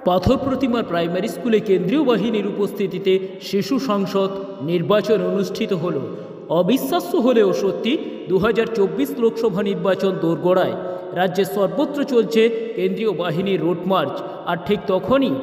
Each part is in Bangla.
পাথর প্রতিমার প্রাইমারি স্কুলে কেন্দ্রীয় বাহিনীর উপস্থিতিতে শিশু সংসদ নির্বাচন অনুষ্ঠিত হলো। অবিশ্বাস্য হলেও সত্যি 2024 লোকসভা নির্বাচন দোরগোড়ায়। রাজ্যের সর্বত্র চলছে কেন্দ্রীয় বাহিনীর রোড মার্চ। আর ঠিক তখনই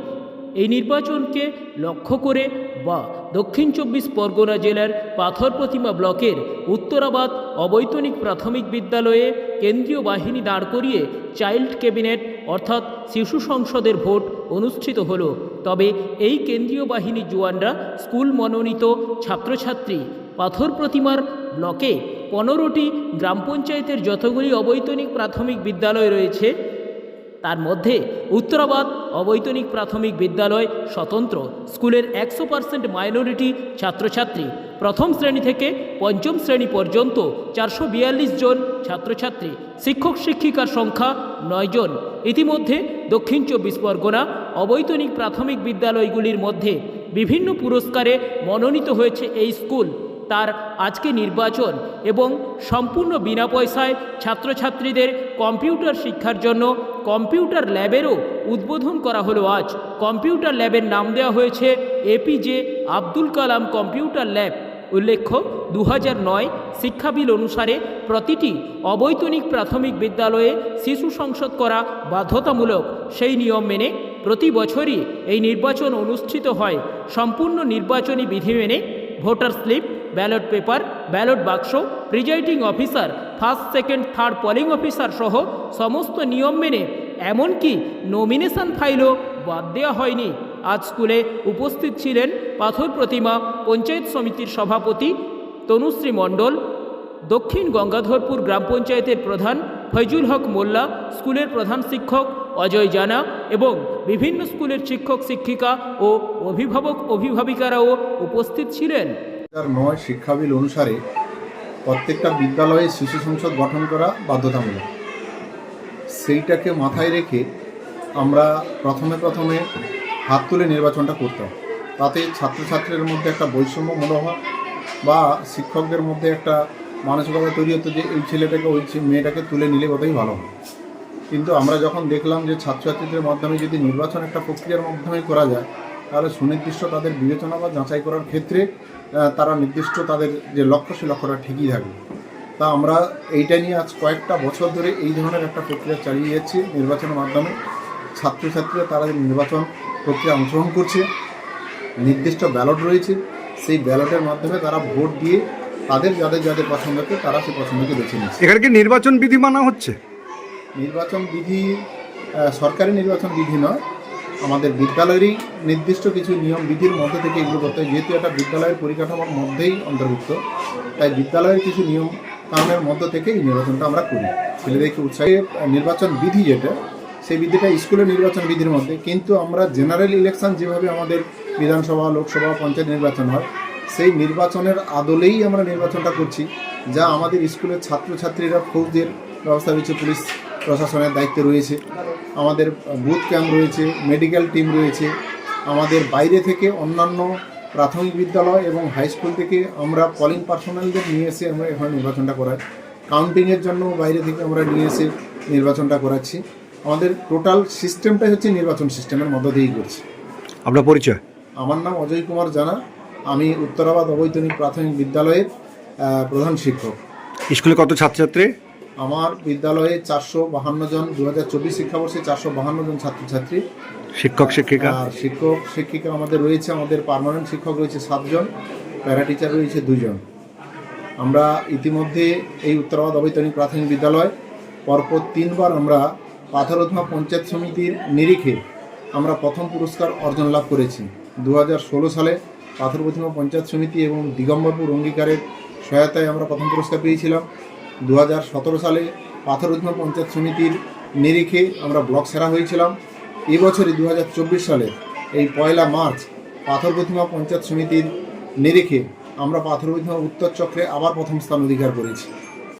এই নির্বাচনকে লক্ষ্য করে বা দক্ষিণ 24 পরগনা জেলার পাথর প্রতিমা ব্লকের উত্তরাবাদ অবৈতনিক প্রাথমিক বিদ্যালয়ে কেন্দ্রীয় বাহিনী দাঁড় করিয়ে চাইল্ড ক্যাবিনেট অর্থাৎ শিশু সংসদের ভোট অনুষ্ঠিত হলো। তবে এই কেন্দ্রীয় বাহিনীর জওয়ানরা স্কুল মনোনীত ছাত্রছাত্রী পাথর প্রতিমার ব্লকে 15টি গ্রাম পঞ্চায়েতের যতগুলি অবৈতনিক প্রাথমিক বিদ্যালয় রয়েছে তার মধ্যে উত্তরাবাদ অবৈতনিক প্রাথমিক বিদ্যালয় স্বতন্ত্র। স্কুলের 100% মাইনরিটি ছাত্রছাত্রী। প্রথম শ্রেণী থেকে পঞ্চম শ্রেণী পর্যন্ত 442 জন ছাত্রছাত্রী। শিক্ষক শিক্ষিকার সংখ্যা 9 জন। ইতিমধ্যে দক্ষিণ 24 পরগনা অবৈতনিক প্রাথমিক বিদ্যালয়গুলির মধ্যে বিভিন্ন পুরস্কারে মনোনীত হয়েছে এই স্কুল। তার আজকে নির্বাচন এবং সম্পূর্ণ বিনা পয়সায় ছাত্রছাত্রীদের কম্পিউটার শিক্ষার জন্য কম্পিউটার ল্যাবেরও উদ্বোধন করা হলো আজ। কম্পিউটার ল্যাবের নাম দেওয়া হয়েছে APJ Abdul Kalam computer lab. উল্লেখ্য 2009 শিক্ষা বিল অনুসারে প্রতিটি অবৈতনিক প্রাথমিক বিদ্যালয়ে শিশু সংসদ করা বাধ্যতামূলক। সেই নিয়ম মেনে প্রতি বছরই এই নির্বাচন অনুষ্ঠিত হয়। সম্পূর্ণ নির্বাচনী বিধি মেনে voter slip, ballot paper, ballot box, presiding officer, first second third polling officer সহ সমস্ত নিয়ম মেনে এমনকি নমিনেশন ফাইলও বাদ দেওয়া হয়নি। আজ স্কুলে উপস্থিত ছিলেন পাথর প্রতিমা পঞ্চায়েত সমিতির সভাপতি তনুশ্রী মণ্ডল, দক্ষিণ গঙ্গাধরপুর গ্রাম পঞ্চায়েতের প্রধান ফয়জুল হক মোল্লা, স্কুলের প্রধান শিক্ষক অজয় জানা এবং বিভিন্ন স্কুলের শিক্ষক শিক্ষিকা ও অভিভাবক অভিভাবিকারাও উপস্থিত ছিলেন। 2009 শিক্ষা বিল অনুসারে প্রত্যেকটা বিদ্যালয়ে শিশু সংসদ গঠন করা বাধ্যতামূলক। সেইটাকে মাথায় রেখে আমরা প্রথমে হাত তুলে নির্বাচনটা করতাম। তাতে ছাত্রছাত্রীদের মধ্যে একটা বৈষম্য মনোভাব বা শিক্ষকদের মধ্যে একটা মানসিকতা তৈরি হতো যে এই ছেলেটাকে ওই মেয়েটাকে তুলে নিলে বোধহয় ভালো হয়। কিন্তু আমরা যখন দেখলাম যে ছাত্রছাত্রীদের মাধ্যমে যদি নির্বাচন একটা প্রক্রিয়ার মাধ্যমে করা যায় তাহলে সুনির্দিষ্ট তাদের বিবেচনা বা যাচাই করার ক্ষেত্রে তারা নির্দিষ্ট তাদের যে লক্ষ্য সে লক্ষ্যটা ঠিকই থাকবে। তা আমরা এইটা নিয়ে আজ কয়েকটা বছর ধরে এই ধরনের একটা প্রক্রিয়া চালিয়ে যাচ্ছি। নির্বাচনের মাধ্যমে ছাত্রছাত্রীরা তারা নির্বাচন প্রক্রিয়া অংশগ্রহণ করছে, নির্দিষ্ট ব্যালট রয়েছে, সেই ব্যালটের মাধ্যমে তারা ভোট দিয়ে তাদের যাদের পছন্দকে তারা সেই পছন্দকে বেছে নিচ্ছে। এখানে কি নির্বাচন বিধি মানা হচ্ছে? নির্বাচন বিধি সরকারি নির্বাচন বিধি নয়, আমাদের বিদ্যালয়েরই নির্দিষ্ট কিছু নিয়ম বিধির মধ্যে থেকে এগুলো করতে হয়। যেহেতু এটা বিদ্যালয়ের পরিকাঠামোর মধ্যেই অন্তর্ভুক্ত, তাই বিদ্যালয়ের কিছু নিয়ম কানুনের মধ্য থেকে এই নির্বাচনটা আমরা করি। ছেলেদেরকে উৎসাহে নির্বাচন বিধি যেটা, সেই বিধিটা স্কুলের নির্বাচন বিধির মধ্যে। কিন্তু আমরা জেনারেল ইলেকশন যেভাবে আমাদের বিধানসভা, লোকসভা, পঞ্চায়েত নির্বাচন হয়, সেই নির্বাচনের আদলেই আমরা নির্বাচনটা করছি। যা আমাদের স্কুলের ছাত্রছাত্রীরা ফৌজের ব্যবস্থা রয়েছে, পুলিশ প্রশাসনের দায়িত্বে রয়েছে, আমাদের বুথ ক্যাম্প রয়েছে, মেডিকেল টিম রয়েছে, আমাদের বাইরে থেকে অন্যান্য প্রাথমিক বিদ্যালয় এবং হাই স্কুল থেকে আমরা পোলিং পার্সোনালদের নিয়ে এসে আমরা এখানে নির্বাচনটা করাই। কাউন্টিংয়ের জন্য বাইরে থেকে আমরা নিয়ে এসে নির্বাচনটা করাচ্ছি। আমাদের টোটাল সিস্টেমটাই হচ্ছে নির্বাচন সিস্টেমের মধ্য দিয়েই করছি। আপনার পরিচয়? আমার নাম অজয় কুমার জানা, আমি উত্তরাবাদ অবৈতনিক প্রাথমিক বিদ্যালয়ের প্রধান শিক্ষক। স্কুলে কত ছাত্রছাত্রী? আমার বিদ্যালয়ে 452 জন, 2024 শিক্ষাবর্ষে 452 জন ছাত্রছাত্রী। শিক্ষক শিক্ষিকা? আর শিক্ষক শিক্ষিকা আমাদের রয়েছে, আমাদের পার্মানেন্ট শিক্ষক রয়েছে 7 জন, প্যারা টিচার রয়েছে 2 জন। আমরা ইতিমধ্যে এই উত্তরাবাদ অবৈতনিক প্রাথমিক বিদ্যালয় পরপর 3 বার আমরা পাথর প্রতিমা পঞ্চায়েত সমিতির নিরিখে আমরা প্রথম পুরস্কার অর্জন লাভ করেছি। 2016 সালে পাথর প্রতিমা পঞ্চায়েত সমিতি এবং দিগম্বরপুর অঙ্গীকারের সহায়তায় আমরা প্রথম পুরস্কার পেয়েছিলাম। 2017 সালে পাথর প্রতিমা পঞ্চায়েত সমিতির নিরিখে আমরা ব্লক সেরা হয়েছিলাম। এবছরই 2024 সালে এই 1 মার্চ পাথর প্রতিমা পঞ্চায়েত সমিতির নিরিখে আমরা পাথর প্রতিমা উত্তর চক্রে আবার প্রথম স্থান অধিকার করেছি।